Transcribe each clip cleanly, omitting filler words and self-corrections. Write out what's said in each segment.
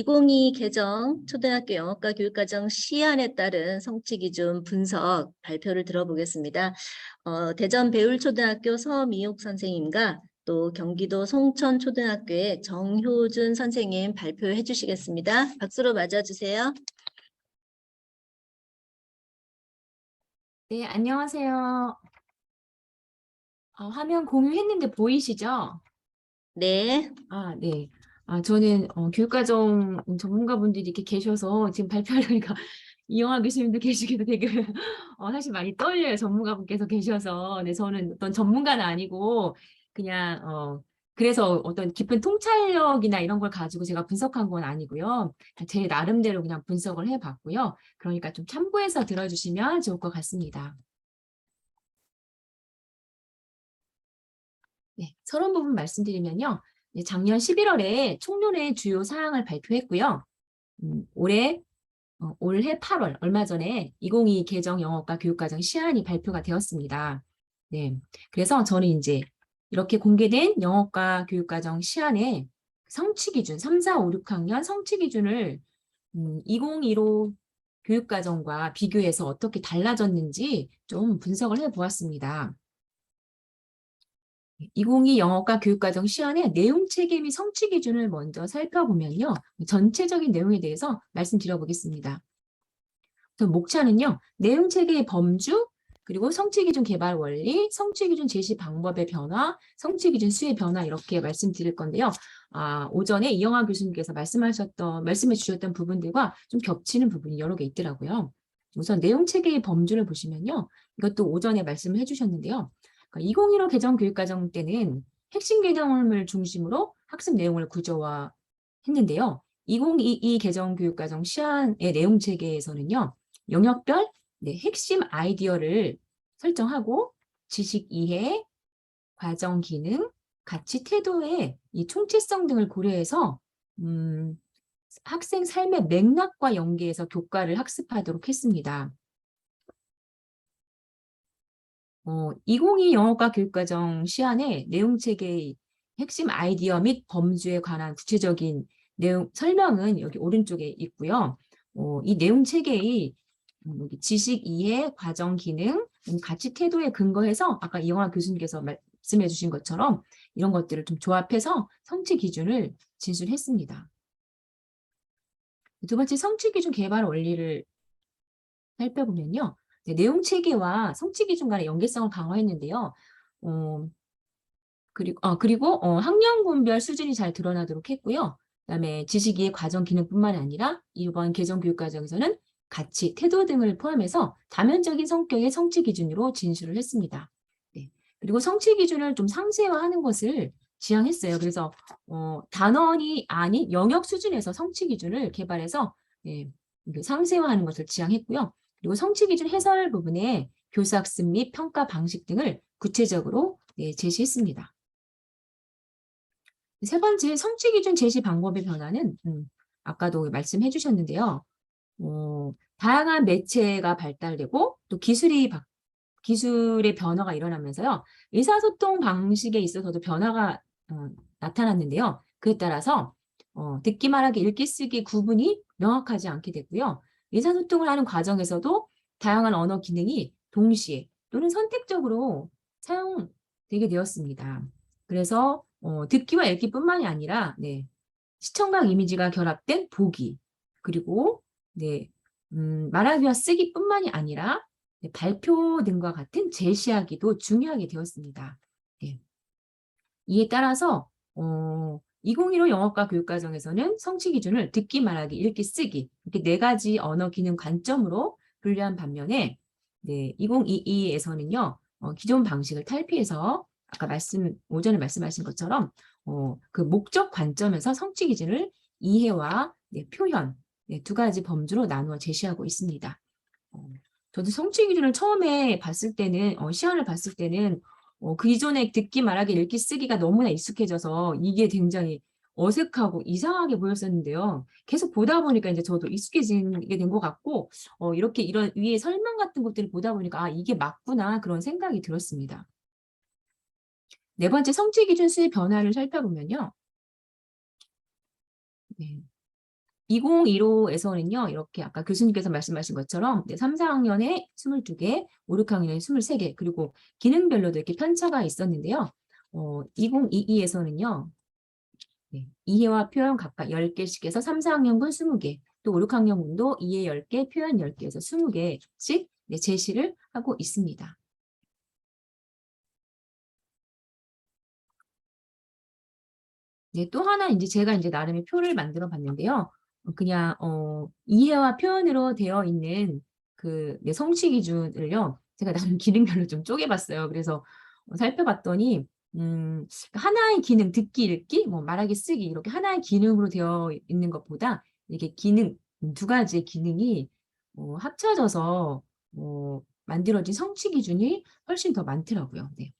2022 개정 초등학교 영어과 교육과정 시안에 따른 성취기준 분석 발표를 들어보겠습니다. 대전 배울초등학교 서미옥 선생님과 또 경기도 송천초등학교의 정효준 선생님 발표해 주시겠습니다. 박수로 맞아주세요. 네, 안녕하세요. 화면 공유했는데 보이시죠? 네. 네. 저는 교육과정 전문가분들이 이렇게 계셔서 지금 발표하려니까 이영하 교수님도 계시기도 되게 사실 많이 떨려요. 전문가분께서 계셔서. 네, 저는 어떤 전문가는 아니고 그냥 그래서 어떤 깊은 통찰력이나 이런 걸 가지고 제가 분석한 건 아니고요. 제 나름대로 그냥 분석을 해봤고요. 그러니까 좀 참고해서 들어주시면 좋을 것 같습니다. 네, 서론 부분 말씀드리면요. 작년 11월에 총론의 주요 사항을 발표했고요. 올해 8월 얼마 전에 2022 개정 영어과 교육과정 시안이 발표가 되었습니다. 네, 그래서 저는 이제 이렇게 공개된 영어과 교육과정 시안의 성취기준 3, 4, 5, 6학년 성취기준을 2015 교육과정과 비교해서 어떻게 달라졌는지 좀 분석을 해보았습니다. 2022 영어과 교육과정 시안의 내용체계 및 성취 기준을 먼저 살펴보면요. 전체적인 내용에 대해서 말씀드려보겠습니다. 목차는요. 내용체계의 범주, 그리고 성취기준 개발 원리, 성취기준 제시 방법의 변화, 성취기준 수의 변화 이렇게 말씀드릴 건데요. 오전에 이영하 교수님께서 말씀해 주셨던 부분들과 좀 겹치는 부분이 여러 개 있더라고요. 우선 내용체계의 범주를 보시면요. 이것도 오전에 말씀을 해주셨는데요. 2015 개정 교육과정 때는 핵심 개념을 중심으로 학습 내용을 구조화했는데요. 2022 개정 교육과정 시안의 내용 체계에서는요. 영역별 핵심 아이디어를 설정하고 지식 이해, 과정 기능, 가치 태도의 이 총체성 등을 고려해서 학생 삶의 맥락과 연계해서 교과를 학습하도록 했습니다. 2022 영어과 교육과정 시안의 내용체계의 핵심 아이디어 및 범주에 관한 구체적인 내용 설명은 여기 오른쪽에 있고요. 이 내용체계의 지식 이해, 과정 기능, 가치 태도에 근거해서 아까 이영하 교수님께서 말씀해 주신 것처럼 이런 것들을 좀 조합해서 성취 기준을 진술했습니다. 두 번째 성취 기준 개발 원리를 살펴보면요. 내용 체계와 성취 기준 간의 연계성을 강화했는데요. 그리고 학년군별 수준이 잘 드러나도록 했고요. 그다음에 지식이해 과정 기능뿐만 아니라 이번 개정 교육 과정에서는 가치, 태도 등을 포함해서 다면적인 성격의 성취 기준으로 진술을 했습니다. 네. 그리고 성취 기준을 좀 상세화하는 것을 지향했어요. 그래서 단원이 아닌 영역 수준에서 성취 기준을 개발해서 상세화하는 것을 지향했고요. 그리고 성취 기준 해설 부분에 교사학습 및 평가 방식 등을 구체적으로 제시했습니다. 세 번째, 성취 기준 제시 방법의 변화는 아까도 말씀해 주셨는데요. 다양한 매체가 발달되고 또 기술의 변화가 일어나면서요. 의사소통 방식에 있어서도 변화가 나타났는데요. 그에 따라서 듣기, 말하기, 읽기, 쓰기 구분이 명확하지 않게 됐고요. 의사소통을 하는 과정에서도 다양한 언어 기능이 동시에 또는 선택적으로 사용되게 되었습니다. 그래서 듣기와 읽기뿐만이 아니라 시청각 이미지가 결합된 보기, 그리고 말하기와 쓰기뿐만이 아니라 발표 등과 같은 제시하기도 중요하게 되었습니다. 이에 따라서 2015 영어과 교육과정에서는 성취 기준을 듣기, 말하기, 읽기, 쓰기 이렇게 4가지 언어 기능 관점으로 분류한 반면에 2022에서는요 기존 방식을 탈피해서 아까 오전에 말씀하신 것처럼 그 목적 관점에서 성취 기준을 이해와 표현 2가지 범주로 나누어 제시하고 있습니다. 저도 성취 기준을 처음에 봤을 때는 시안을 봤을 때는 그 이전에 듣기, 말하기, 읽기, 쓰기가 너무나 익숙해져서 이게 굉장히 어색하고 이상하게 보였었는데요. 계속 보다 보니까 이제 저도 익숙해지게 된 것 같고 이렇게 이런 위에 설명 같은 것들을 보다 보니까 이게 맞구나 그런 생각이 들었습니다. 네 번째, 성취 기준 수의 변화를 살펴보면요. 2015에서는요, 이렇게 아까 교수님께서 말씀하신 것처럼 3, 4학년에 22개, 5, 6학년에 23개, 그리고 기능별로도 이렇게 편차가 있었는데요. 2022에서는요, 이해와 표현 각각 10개씩 해서 3, 4학년분 20개, 또 5, 6학년분도 이해 10개, 표현 10개에서 20개씩 제시를 하고 있습니다. 네, 또 하나 이제 제가 이제 나름의 표를 만들어 봤는데요. 그냥 이해와 표현으로 되어 있는 그 성취 기준을요. 제가 나름 기능별로 좀 쪼개봤어요. 그래서 살펴봤더니 하나의 기능, 듣기, 읽기, 뭐 말하기, 쓰기 이렇게 하나의 기능으로 되어 있는 것보다 이게 기능 두 가지의 기능이 합쳐져서 만들어진 성취 기준이 훨씬 더 많더라고요. 네.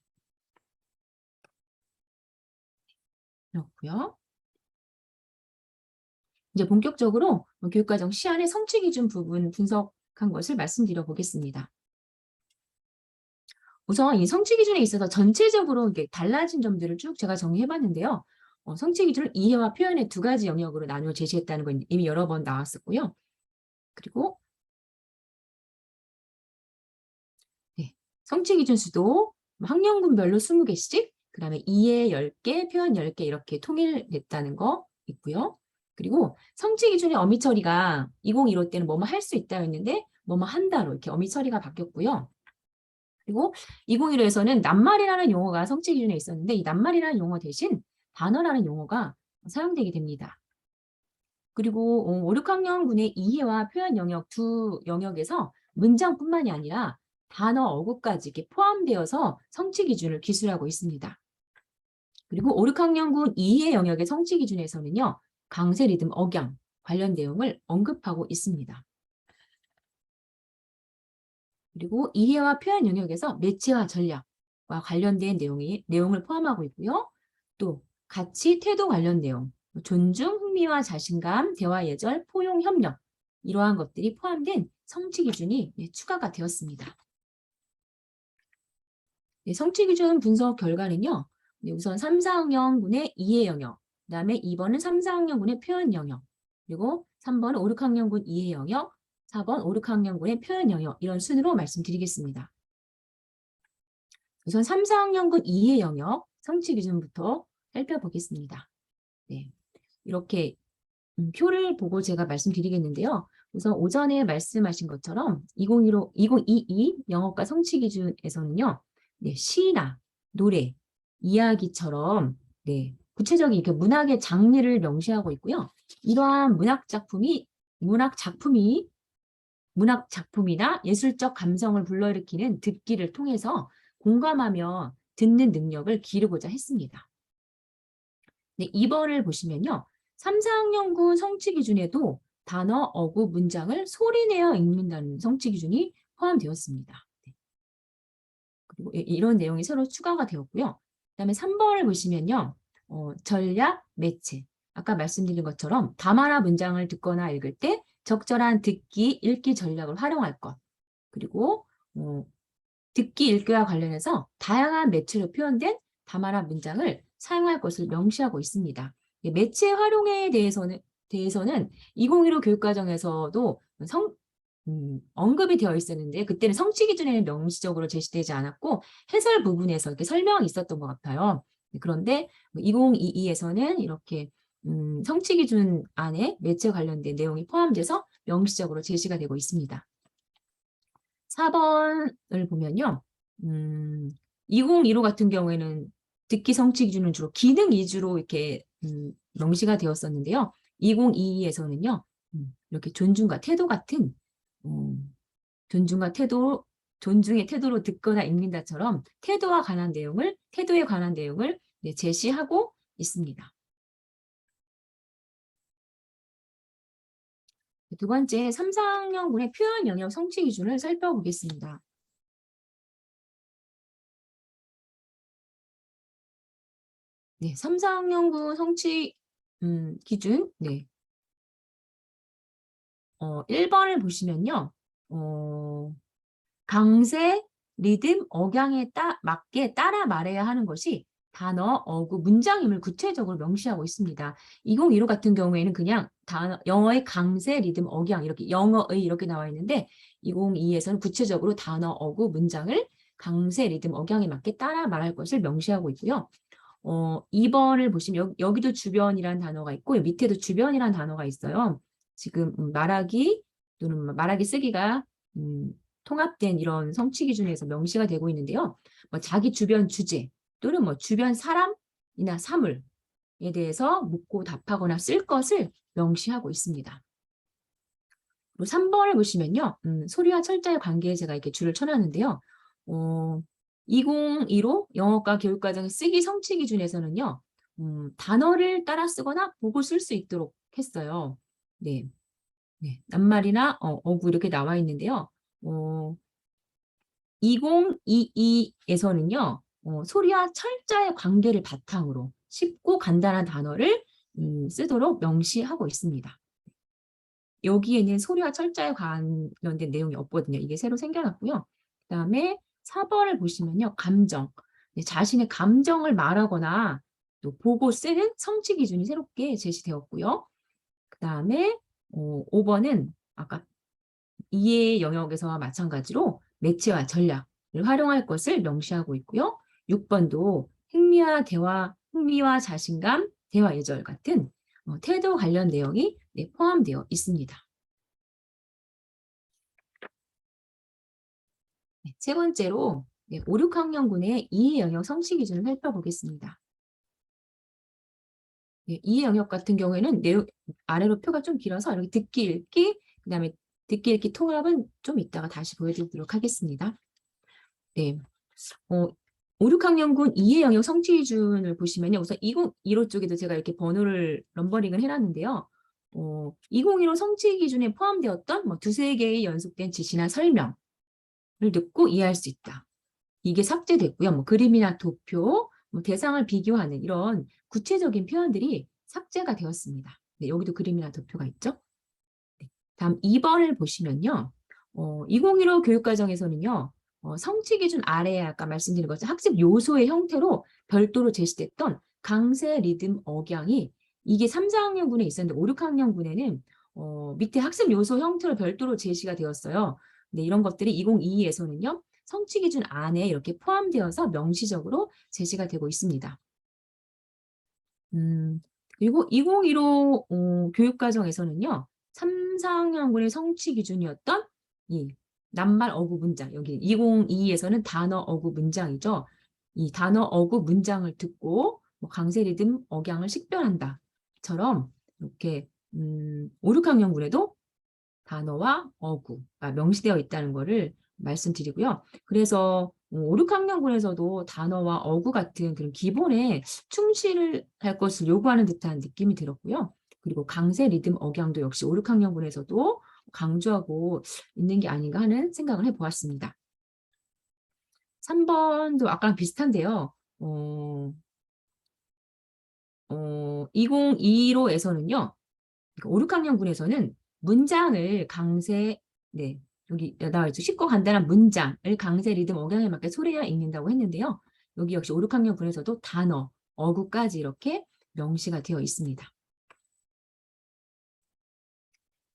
그렇고요. 이제 본격적으로 교육과정 시안의 성취 기준 부분 분석한 것을 말씀드려 보겠습니다. 우선 이 성취 기준에 있어서 전체적으로 이게 달라진 점들을 쭉 제가 정리해 봤는데요. 성취 기준을 이해와 표현의 두 가지 영역으로 나누어 제시했다는 건 이미 여러 번 나왔었고요. 그리고 성취 기준 수도 학년군별로 20개씩, 그 다음에 이해 10개, 표현 10개 이렇게 통일됐다는 거 있고요. 그리고 성취 기준의 어미 처리가 2015 때는 뭐뭐 할 수 있다였는데 뭐뭐 한다로 이렇게 어미 처리가 바뀌었고요. 그리고 2015에서는 낱말이라는 용어가 성취 기준에 있었는데 이 낱말이라는 용어 대신 단어라는 용어가 사용되게 됩니다. 그리고 5, 6학년군의 이해와 표현 영역 두 영역에서 문장뿐만이 아니라 단어, 어구까지 이렇게 포함되어서 성취 기준을 기술하고 있습니다. 그리고 5, 6학년군 이해 영역의 성취 기준에서는요. 강세, 리듬, 억양 관련 내용을 언급하고 있습니다. 그리고 이해와 표현 영역에서 매체와 전략과 관련된 내용을 포함하고 있고요. 또 가치, 태도 관련 내용, 존중, 흥미와 자신감, 대화 예절, 포용, 협력 이러한 것들이 포함된 성취 기준이 추가가 되었습니다. 성취 기준 분석 결과는요. 우선 3, 4학년군의 이해 영역, 그 다음에 2번은 3, 4학년군의 표현 영역, 그리고 3번은 5, 6학년군 이해 영역, 4번 5, 6학년군의 표현 영역 이런 순으로 말씀드리겠습니다. 우선 3, 4학년군 이해 영역 성취 기준부터 살펴보겠습니다. 네, 이렇게 표를 보고 제가 말씀드리겠는데요. 우선 오전에 말씀하신 것처럼 2022 영어과 성취 기준에서는요. 네, 시나 노래, 이야기처럼 구체적인 이렇게 문학의 장르를 명시하고 있고요. 이러한 문학 작품이나 예술적 감성을 불러일으키는 듣기를 통해서 공감하며 듣는 능력을 기르고자 했습니다. 네, 2번을 보시면요. 3, 4학년군 성취 기준에도 단어, 어구, 문장을 소리내어 읽는다는 성취 기준이 포함되었습니다. 그리고 이런 내용이 새로 추가가 되었고요. 그다음에 3번을 보시면요. 전략, 매체. 아까 말씀드린 것처럼 담화나 문장을 듣거나 읽을 때 적절한 듣기, 읽기 전략을 활용할 것. 그리고 듣기, 읽기와 관련해서 다양한 매체로 표현된 담화나 문장을 사용할 것을 명시하고 있습니다. 매체 활용에 대해서는 2015 교육과정에서도 언급이 되어 있었는데 그때는 성취 기준에는 명시적으로 제시되지 않았고 해설 부분에서 이렇게 설명이 있었던 것 같아요. 그런데 2022에서는 이렇게 성취 기준 안에 매체 관련된 내용이 포함돼서 명시적으로 제시가 되고 있습니다. 4번을 보면요. 2015 같은 경우에는 듣기 성취 기준은 주로 기능 위주로 이렇게 명시가 되었었는데요. 2022에서는요. 이렇게 존중과 태도 같은 존중의 태도로 듣거나 읽는다처럼 태도에 관한 내용을 제시하고 있습니다. 두 번째, 3, 4학년군의 표현 영역 성취 기준을 살펴보겠습니다. 네, 3, 4학년군 성취 기준, 1번을 보시면요. 강세, 리듬, 억양에 맞게 따라 말해야 하는 것이 단어, 어구, 문장임을 구체적으로 명시하고 있습니다. 2015 같은 경우에는 그냥 단어, 영어의 강세, 리듬, 억양 이렇게 영어의 이렇게 나와 있는데 2022에서는 구체적으로 단어, 어구, 문장을 강세, 리듬, 억양에 맞게 따라 말할 것을 명시하고 있고요. 2번을 보시면 여기도 주변이라는 단어가 있고 밑에도 주변이라는 단어가 있어요. 지금 말하기 또는 말하기 쓰기가 통합된 이런 성취 기준에서 명시가 되고 있는데요. 뭐 자기 주변 주제 또는 뭐 주변 사람이나 사물에 대해서 묻고 답하거나 쓸 것을 명시하고 있습니다. 그리고 3번을 보시면요. 소리와 철자의 관계에 제가 이렇게 줄을 쳐놨는데요. 2015 영어과 교육과정의 쓰기 성취 기준에서는요. 단어를 따라 쓰거나 보고 쓸 수 있도록 했어요. 네. 네. 낱말이나 어구 이렇게 나와 있는데요. 2022에서는요. 소리와 철자의 관계를 바탕으로 쉽고 간단한 단어를 쓰도록 명시하고 있습니다. 여기에는 소리와 철자에 관련된 내용이 없거든요. 이게 새로 생겨났고요. 그다음에 4번을 보시면요. 감정. 자신의 감정을 말하거나 또 보고 쓰는 성취 기준이 새롭게 제시되었고요. 그다음에 5번은 아까 이해 영역에서와 마찬가지로 매체와 전략을 활용할 것을 명시하고 있고요. 6번도 흥미와 자신감, 대화 예절 같은 태도 관련 내용이 포함되어 있습니다. 세 번째로 5, 6학년군의 이해 영역 성취 기준을 살펴보겠습니다. 이해 영역 같은 경우에는 아래로 표가 좀 길어서 이렇게 듣기, 읽기, 그 다음에 듣기, 읽기 통합은 좀 이따가 다시 보여드리도록 하겠습니다. 네. 5, 6학년군 이해 영역 성취 기준을 보시면요. 우선 2015 쪽에도 제가 이렇게 번호를 넘버링을 해놨는데요. 2015 성취 기준에 포함되었던 뭐 두세 개의 연속된 지시나 설명을 듣고 이해할 수 있다. 이게 삭제됐고요. 뭐 그림이나 도표, 뭐 대상을 비교하는 이런 구체적인 표현들이 삭제가 되었습니다. 네, 여기도 그림이나 도표가 있죠. 네, 다음 2번을 보시면요. 2015 교육과정에서는요. 성취 기준 아래에 아까 말씀드린 것처럼 학습 요소의 형태로 별도로 제시됐던 강세, 리듬, 억양이 이게 3, 4학년군에 있었는데 5, 6학년군에는 밑에 학습 요소 형태로 별도로 제시가 되었어요. 네, 이런 것들이 2022에서는요. 성취 기준 안에 이렇게 포함되어서 명시적으로 제시가 되고 있습니다. 그리고 2015 교육과정에서는요. 3, 4학년군의 성취 기준이었던 이 낱말 어구 문장, 여기 2022에서는 단어 어구 문장이죠. 이 단어 어구 문장을 듣고 뭐 강세 리듬 억양을 식별한다처럼 이렇게 5, 6학년군에도 단어와 어구가 명시되어 있다는 것을 말씀드리고요. 그래서 5, 6학년군에서도 단어와 어구 같은 그런 기본에 충실할 것을 요구하는 듯한 느낌이 들었고요. 그리고 강세, 리듬, 억양도 역시 5, 6학년군에서도 강조하고 있는 게 아닌가 하는 생각을 해보았습니다. 3번도 아까랑 비슷한데요. 2025에서는요. 5, 6학년군에서는 문장을 강세, 네, 여기 나와 있죠. 쉽고 간단한 문장을 강세, 리듬, 억양에 맞게 소리내어 읽는다고 했는데요. 여기 역시 5, 6학년군에서도 단어, 어구까지 이렇게 명시가 되어 있습니다.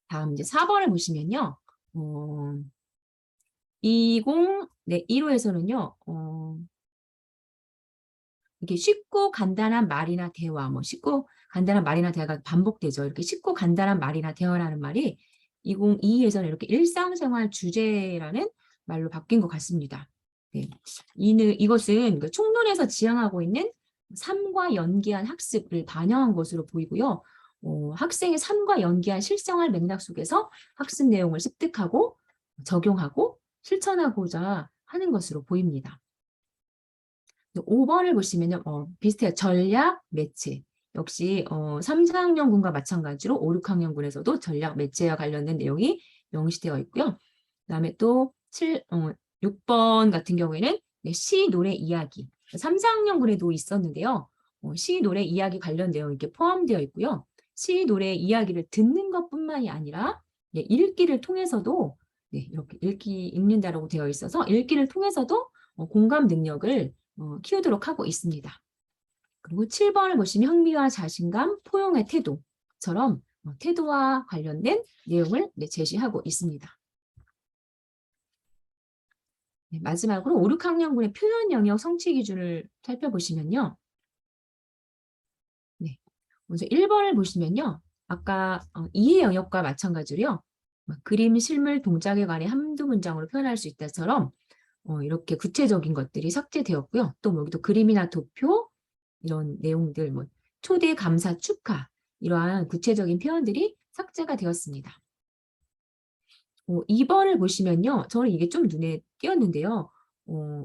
다음 이제 4번을 보시면요. 2015에서는요. 이렇게 쉽고 간단한 말이나 대화, 뭐 쉽고 간단한 말이나 대화가 반복되죠. 이렇게 쉽고 간단한 말이나 대화라는 말이 2022에서는 이렇게 일상생활 주제라는 말로 바뀐 것 같습니다. 네. 이것은 총론에서 지향하고 있는 삶과 연계한 학습을 반영한 것으로 보이고요. 학생의 삶과 연계한 실생활 맥락 속에서 학습 내용을 습득하고 적용하고 실천하고자 하는 것으로 보입니다. 5번을 보시면 비슷해요. 전략, 매체. 역시 3, 4학년군과 마찬가지로 5, 6학년군에서도 전략, 매체와 관련된 내용이 명시되어 있고요. 그다음에 또 6번 같은 경우에는 시, 노래, 이야기. 3, 4학년군에도 있었는데요. 시, 노래, 이야기 관련 내용이 이렇게 포함되어 있고요. 시, 노래, 이야기를 듣는 것뿐만이 아니라 읽기를 통해서도 이렇게 읽는다라고 되어 있어서 읽기를 통해서도 공감 능력을 키우도록 하고 있습니다. 그리고 7번을 보시면 흥미와 자신감, 포용의 태도처럼 태도와 관련된 내용을 제시하고 있습니다. 네, 마지막으로 5, 6학년군의 표현 영역 성취 기준을 살펴보시면요. 네, 먼저 1번을 보시면요. 아까 이해 영역과 마찬가지로요. 그림, 실물, 동작에 관해 한두 문장으로 표현할 수 있다처럼 이렇게 구체적인 것들이 삭제되었고요. 또 여기도 그림이나 도표 이런 내용들, 초대, 감사, 축하 이러한 구체적인 표현들이 삭제가 되었습니다. 2번을 보시면요. 저는 이게 좀 눈에 띄었는데요.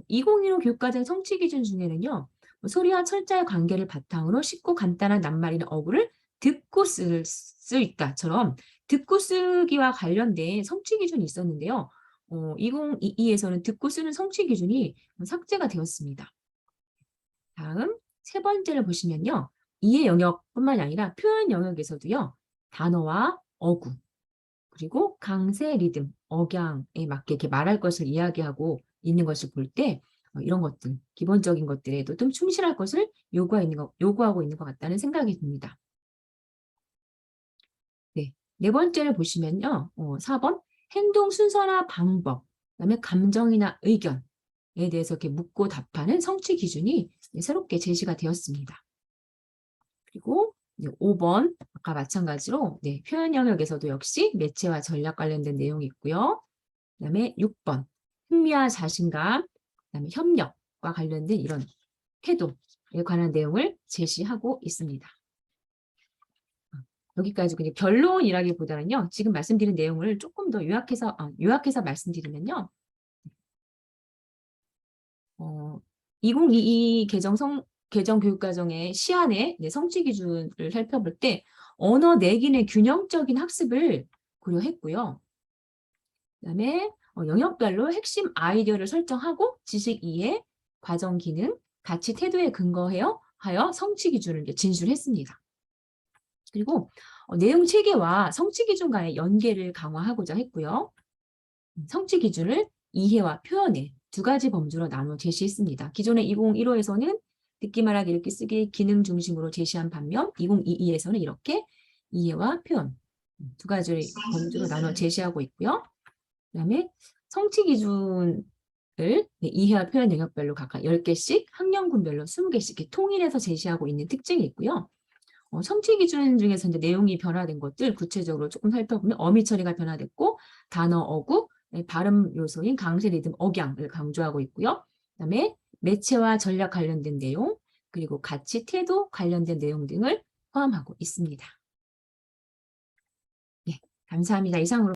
2015 교육과정 성취 기준 중에는요. 소리와 철자의 관계를 바탕으로 쉽고 간단한 낱말이나 어구를 듣고 쓸 수 있다처럼 듣고 쓰기와 관련된 성취 기준이 있었는데요. 2022에서는 듣고 쓰는 성취 기준이 삭제가 되었습니다. 다음 세 번째를 보시면요. 이해 영역뿐만 아니라 표현 영역에서도요. 단어와 어구, 그리고 강세, 리듬, 억양에 맞게 이렇게 말할 것을 이야기하고 있는 것을 볼 때 이런 것들, 기본적인 것들에도 좀 충실할 것을 요구하고 있는 것 같다는 생각이 듭니다. 네, 네 번째를 보시면요. 4번 행동 순서나 방법, 그다음에 감정이나 의견에 대해서 이렇게 묻고 답하는 성취 기준이 새롭게 제시가 되었습니다. 그리고 5번 아까 마찬가지로 표현 영역에서도 역시 매체와 전략 관련된 내용이 있고요. 그다음에 6번 흥미와 자신감, 그다음에 협력과 관련된 이런 태도에 관한 내용을 제시하고 있습니다. 여기까지 그냥 결론이라기보다는요. 지금 말씀드린 내용을 조금 더 요약해서 말씀드리면요. 2022 개정 교육과정의 시안의 성취 기준을 살펴볼 때 언어 내기의 균형적인 학습을 고려했고요. 그다음에 영역별로 핵심 아이디어를 설정하고 지식 이해, 과정 기능, 가치 태도에 근거하여 성취 기준을 진술했습니다. 그리고 내용 체계와 성취 기준 간의 연계를 강화하고자 했고요. 성취 기준을 이해와 표현의 두 가지 범주로 나누어 제시했습니다. 기존의 2015에서는 듣기, 말하기, 읽기, 쓰기 기능 중심으로 제시한 반면 2022에서는 이렇게 이해와 표현 두 가지 범주로 나누어 제시하고 있고요. 그다음에 성취 기준을 이해와 표현 영역별로 각각 10개씩, 학년군별로 20개씩 통일해서 제시하고 있는 특징이 있고요. 성취 기준 중에서 이제 내용이 변화된 것들 구체적으로 조금 살펴보면 어미 처리가 변화됐고 단어, 어구, 발음 요소인 강세, 리듬, 억양을 강조하고 있고요. 그다음에 매체와 전략 관련된 내용, 그리고 가치, 태도 관련된 내용 등을 포함하고 있습니다. 네, 감사합니다. 이상으로